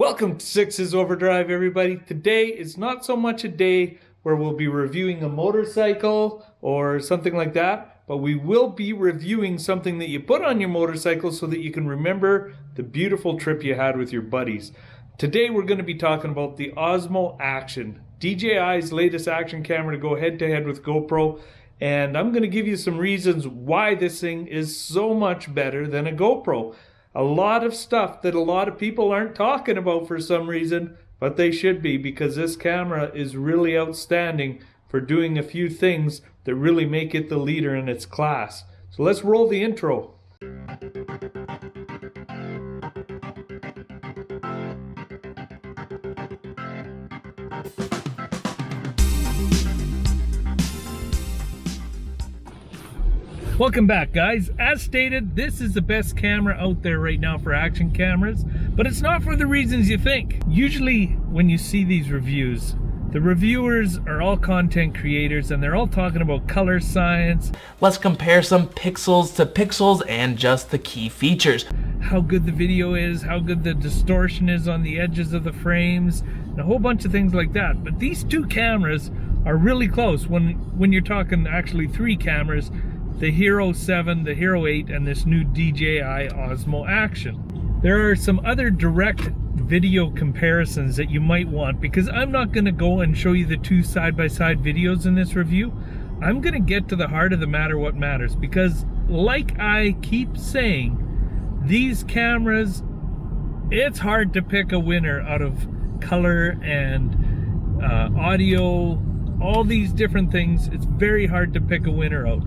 Welcome to Sixes Overdrive, everybody. Today is not so much a day where we'll be reviewing a motorcycle or something like that, but we will be reviewing something that you put on your motorcycle so that you can remember the beautiful trip you had with your buddies. Today we're going to be talking about the Osmo Action, DJI's latest action camera to go head-to-head with GoPro, and I'm going to give you some reasons why this thing is so much better than a GoPro. A lot of stuff that a lot of people aren't talking about for some reason, but they should be, because this camera is really outstanding for doing a few things that really make it the leader in its class. So let's roll the intro. Welcome back, guys. As stated, this is the best camera out there right now for action cameras, but it's not for the reasons you think. Usually when you see these reviews, the reviewers are all content creators and they're all talking about color science. Let's compare some pixels to pixels and just the key features. How good the video is, how good the distortion is on the edges of the frames, and a whole bunch of things like that. But these two cameras are really close when you're talking actually three cameras. The Hero 7, the Hero 8, and this new DJI Osmo Action. There are some other direct video comparisons that you might want, because I'm not going to go and show you the two side-by-side videos in this review. I'm going to get to the heart of the matter, what matters, because like I keep saying, these cameras, it's hard to pick a winner out of color and audio, all these different things. It's very hard to pick a winner out.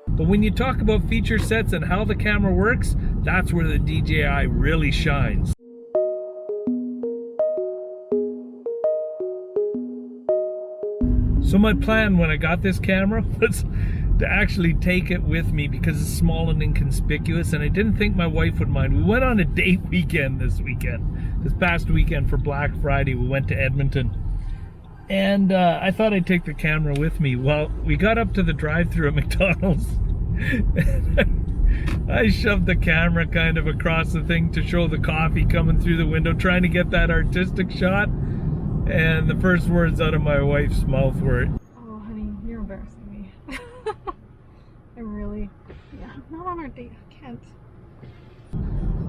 But when you talk about feature sets and how the camera works, that's where the DJI really shines. So my plan when I got this camera was to actually take it with me because it's small and inconspicuous, and I didn't think my wife would mind. We went on a date weekend this past weekend for Black Friday. We went to Edmonton. And I thought I'd take the camera with me. Well, we got up to the drive-thru at McDonald's. I shoved the camera kind of across the thing to show the coffee coming through the window, trying to get that artistic shot. And the first words out of my wife's mouth were, "Oh, honey, you're embarrassing me." Not on our date. I can't.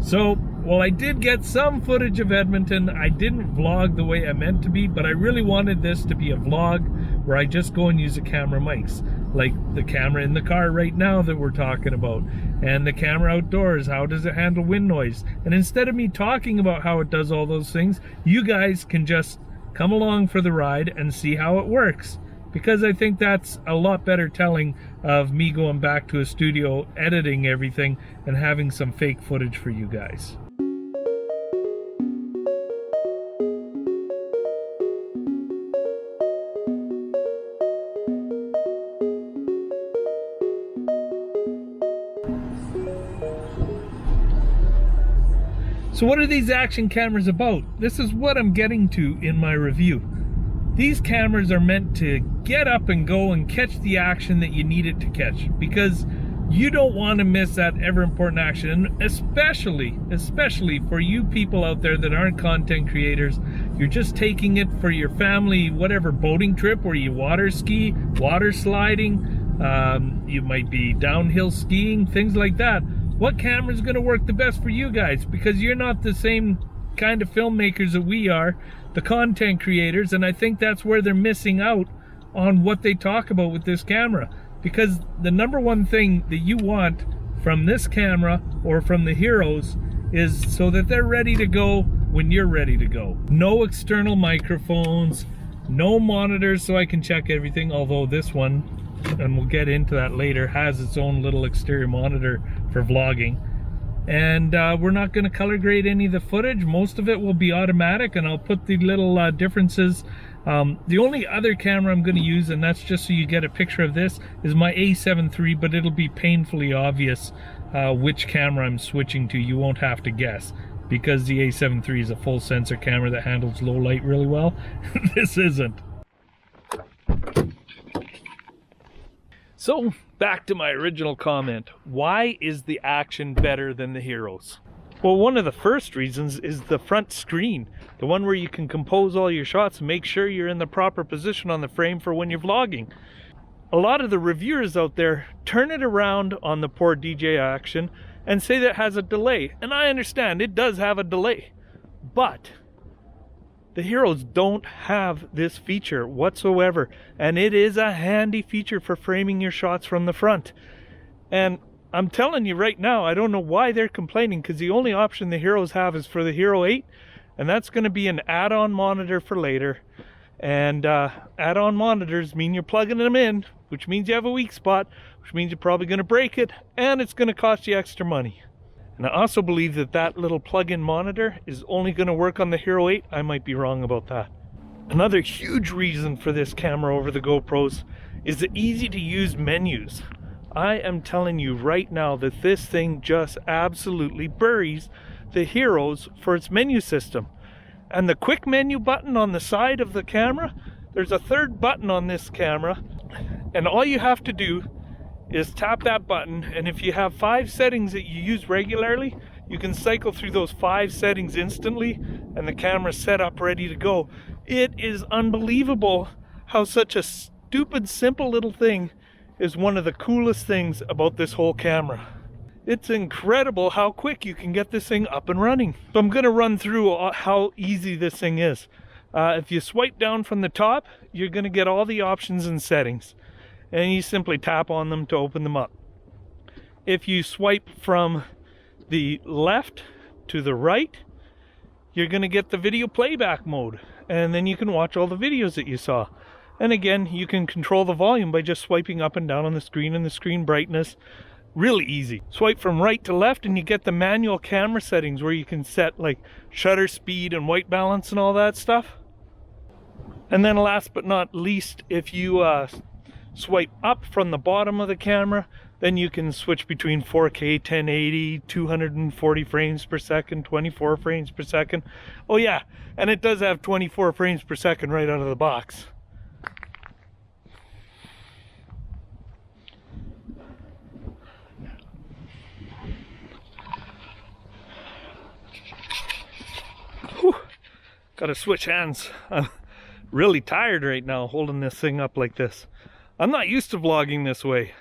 So, well, I did get some footage of Edmonton. I didn't vlog the way I meant to be, but I really wanted this to be a vlog where I just go and use the camera mics, like the camera in the car right now that we're talking about, and the camera outdoors, how does it handle wind noise? And instead of me talking about how it does all those things, you guys can just come along for the ride and see how it works. Because I think that's a lot better telling of me going back to a studio, editing everything, and having some fake footage for you guys. So what are these action cameras about? This is what I'm getting to in my review. These cameras are meant to get up and go and catch the action that you need it to catch, because you don't want to miss that ever important action. And especially for you people out there that aren't content creators, you're just taking it for your family, whatever boating trip, or you water ski, water sliding, you might be downhill skiing, things like that. What camera is going to work the best for you guys? Because you're not the same kind of filmmakers that we are, the content creators, and I think that's where they're missing out on what they talk about with this camera. Because the number one thing that you want from this camera or from the Heroes is so that they're ready to go when you're ready to go. No external microphones, no monitors so I can check everything, although this one, and we'll get into that later, has its own little exterior monitor for vlogging. And we're not going to color grade any of the footage. Most of it will be automatic, and I'll put the little differences. The only other camera I'm going to use, and that's just so you get a picture of this, is my A7 III, but it'll be painfully obvious which camera I'm switching to. You won't have to guess. because the A7 III is a full sensor camera that handles low light really well. This isn't. So, back to my original comment. Why is the Action better than the Heroes? Well, one of the first reasons is the front screen. The one where you can compose all your shots and make sure you're in the proper position on the frame for when you're vlogging. A lot of the reviewers out there turn it around on the poor DJI Action and say that it has a delay. And I understand, it does have a delay. But the Heroes don't have this feature whatsoever. And it is a handy feature for framing your shots from the front. And I'm telling you right now, I don't know why they're complaining, because the only option the Heroes have is for the Hero 8. And that's going to be an add-on monitor for later. And add-on monitors mean you're plugging them in, which means you have a weak spot, which means you're probably going to break it, and it's going to cost you extra money. And I also believe that that little plug-in monitor is only going to work on the Hero 8. I might be wrong about that. Another huge reason for this camera over the GoPros is the easy-to-use menus. I am telling you right now that this thing just absolutely buries the Heroes for its menu system. And the quick menu button on the side of the camera, there's a third button on this camera, and all you have to do is tap that button, and if you have 5 settings that you use regularly, you can cycle through those 5 settings instantly, and the camera's set up ready to go. It is unbelievable how such a stupid, simple little thing is one of the coolest things about this whole camera. It's incredible how quick you can get this thing up and running. So I'm going to run through how easy this thing is. If you swipe down from the top, you're going to get all the options and settings. And you simply tap on them to open them up. If you swipe from the left to the right, you're going to get the video playback mode. And then you can watch all the videos that you saw. And again, you can control the volume by just swiping up and down on the screen and the screen brightness. Really easy. Swipe from right to left and you get the manual camera settings where you can set like shutter speed and white balance and all that stuff. And then last but not least, if you swipe up from the bottom of the camera, then you can switch between 4K, 1080, 240 frames per second, 24 frames per second. Oh yeah, and it does have 24 frames per second right out of the box. Whew. Gotta switch hands. I'm really tired right now holding this thing up like this. I'm not used to vlogging this way.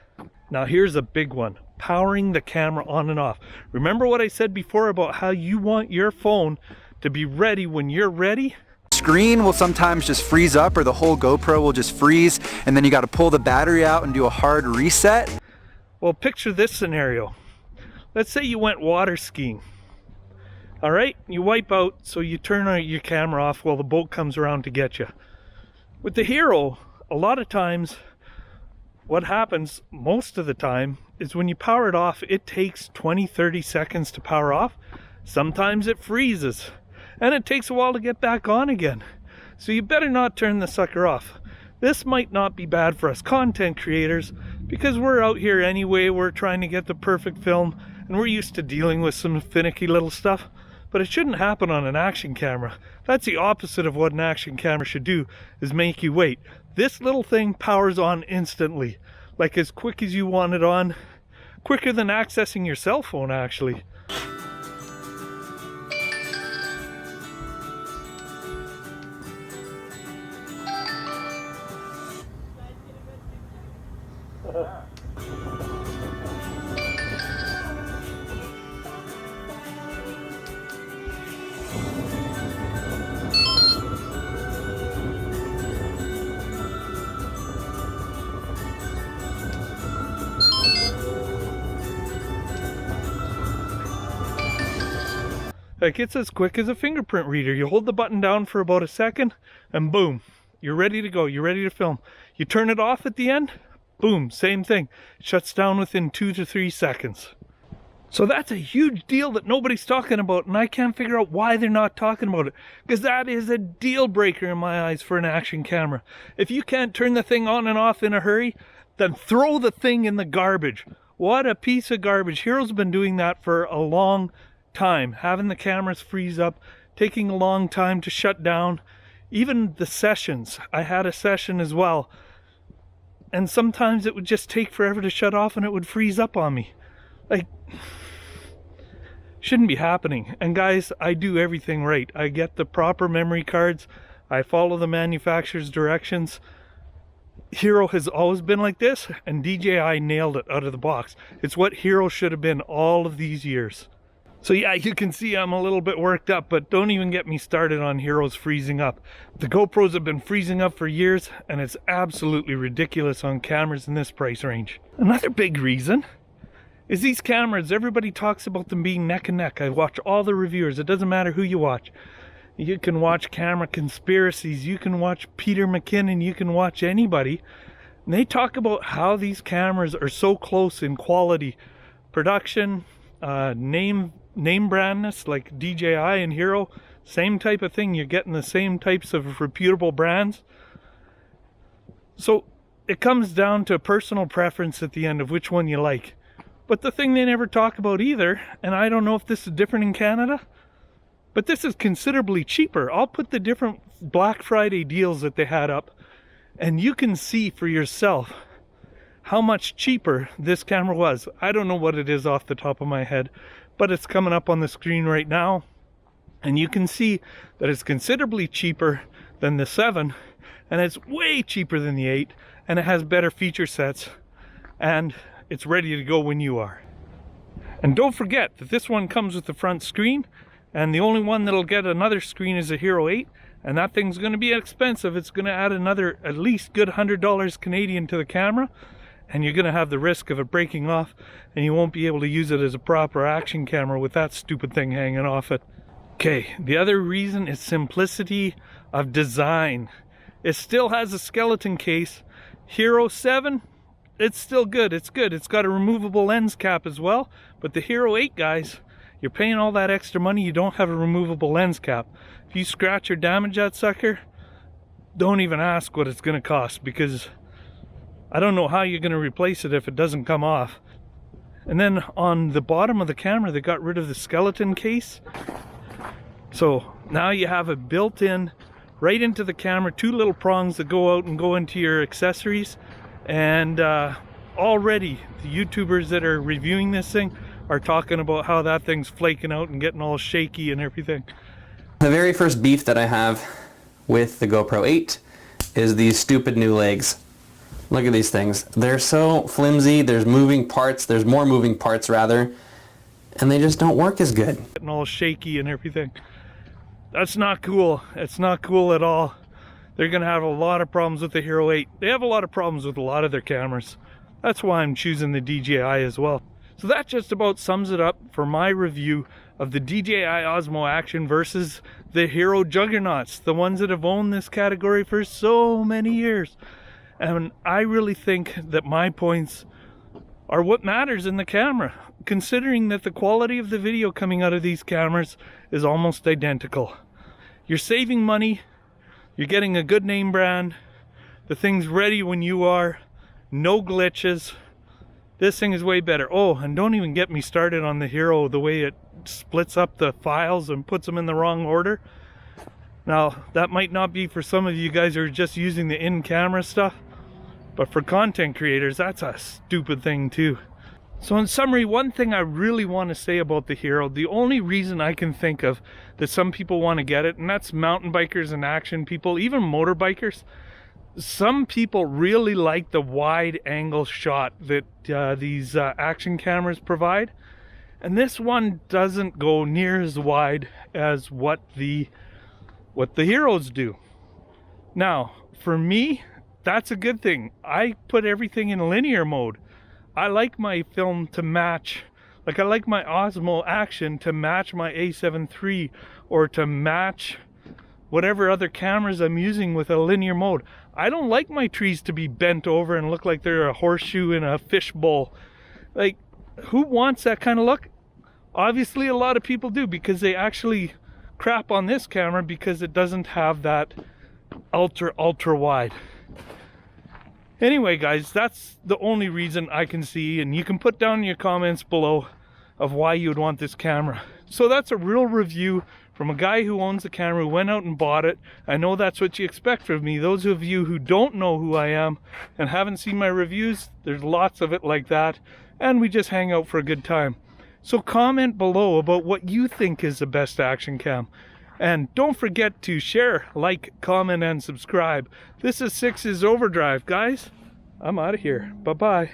Now here's a big one. Powering the camera on and off. Remember what I said before about how you want your phone to be ready when you're ready? Screen will sometimes just freeze up, or the whole GoPro will just freeze, and then you got to pull the battery out and do a hard reset. Well, picture this scenario. Let's say you went water skiing. All right, you wipe out, so you turn your camera off while the boat comes around to get you. With the Hero, a lot of times, what happens most of the time is when you power it off, it takes 20-30 seconds to power off. Sometimes it freezes, and it takes a while to get back on again. So you better not turn the sucker off. This might not be bad for us content creators, because we're out here anyway, we're trying to get the perfect film, and we're used to dealing with some finicky little stuff. But it shouldn't happen on an action camera. That's the opposite of what an action camera should do, is make you wait. This little thing powers on instantly, like as quick as you want it on, quicker than accessing your cell phone actually. Like, it's as quick as a fingerprint reader. You hold the button down for about a second and boom, you're ready to go. You're ready to film. You turn it off at the end, boom, same thing. It shuts down within 2 to 3 seconds. So that's a huge deal that nobody's talking about, and I can't figure out why they're not talking about it, because that is a deal breaker in my eyes for an action camera. If you can't turn the thing on and off in a hurry, then throw the thing in the garbage. What a piece of garbage. Hero's been doing that for a long time, having the cameras freeze up, taking a long time to shut down. Even the sessions, I had a session as well. and sometimes it would just take forever to shut off and it would freeze up on me. Like, shouldn't be happening. And guys, I do everything right. I get the proper memory cards. I follow the manufacturer's directions. Hero has always been like this, and DJI nailed it out of the box. It's what Hero should have been all of these years. So yeah, you can see I'm a little bit worked up, but don't even get me started on Heroes freezing up. The GoPros have been freezing up for years, and it's absolutely ridiculous on cameras in this price range. Another big reason is these cameras. Everybody talks about them being neck and neck. I watch all the reviewers. It doesn't matter who you watch. You can watch Camera Conspiracies, you can watch Peter McKinnon, you can watch anybody. And they talk about how these cameras are so close in quality, production, name brandness, like DJI and Hero, same type of thing. You're getting the same types of reputable brands. So it comes down to personal preference at the end of which one you like. But the thing they never talk about either, and I don't know if this is different in Canada, but this is considerably cheaper. I'll put the different Black Friday deals that they had up, and you can see for yourself how much cheaper this camera was. I don't know what it is off the top of my head, but it's coming up on the screen right now, and you can see that it's considerably cheaper than the 7, and it's way cheaper than the 8, and it has better feature sets, and it's ready to go when you are. And don't forget that this one comes with the front screen, and the only one that'll get another screen is a Hero 8, and that thing's going to be expensive. It's going to add another at least good $100 Canadian to the camera, and you're going to have the risk of it breaking off, and you won't be able to use it as a proper action camera with that stupid thing hanging off it. Okay, the other reason is simplicity of design. It still has a skeleton case. Hero 7, it's still good. It's good. It's got a removable lens cap as well, but the Hero 8, guys, you're paying all that extra money, you don't have a removable lens cap. If you scratch or damage that sucker, don't even ask what it's going to cost, because I don't know how you're going to replace it if it doesn't come off. And then on the bottom of the camera, they got rid of the skeleton case. So now you have it built in right into the camera, 2 little prongs that go out and go into your accessories. And already the YouTubers that are reviewing this thing are talking about how that thing's flaking out and getting all shaky and everything. The very first beef that I have with the GoPro 8 is these stupid new legs. Look at these things. They're so flimsy, there's moving parts, there's more moving parts rather, and they just don't work as good. Getting all shaky and everything. That's not cool. It's not cool at all. They're gonna have a lot of problems with the Hero 8. They have a lot of problems with a lot of their cameras. That's why I'm choosing the DJI as well. So that just about sums it up for my review of the DJI Osmo Action versus the Hero juggernauts, the ones that have owned this category for so many years. And I really think that my points are what matters in the camera, considering that the quality of the video coming out of these cameras is almost identical. You're saving money, you're getting a good name brand, the thing's ready when you are, no glitches. This thing is way better. Oh, and don't even get me started on the Hero, the way it splits up the files and puts them in the wrong order. Now, that might not be for some of you guys who are just using the in-camera stuff, but for content creators, that's a stupid thing too. So in summary, one thing I really want to say about the Hero, the only reason I can think of that some people want to get it, and that's mountain bikers and action people, even motorbikers. Some people really like the wide angle shot that these action cameras provide, and this one doesn't go near as wide as what the Heroes do. Now, for me, that's a good thing. I put everything in linear mode. I like my film to match, like I like my Osmo Action to match my A7 III or to match whatever other cameras I'm using with a linear mode. I don't like my trees to be bent over and look like they're a horseshoe in a fish bowl. Like, who wants that kind of look? Obviously a lot of people do, because they actually crap on this camera because it doesn't have that ultra wide. Anyway guys, that's the only reason I can see, and you can put down in your comments below of why you would want this camera. So that's a real review from a guy who owns the camera, who went out and bought it. I know that's what you expect from me. Those of you who don't know who I am and haven't seen my reviews, there's lots of it like that, and we just hang out for a good time. So comment below about what you think is the best action cam. And don't forget to share, like, comment, and subscribe. This is Six's Overdrive, guys. I'm out of here. Bye-bye.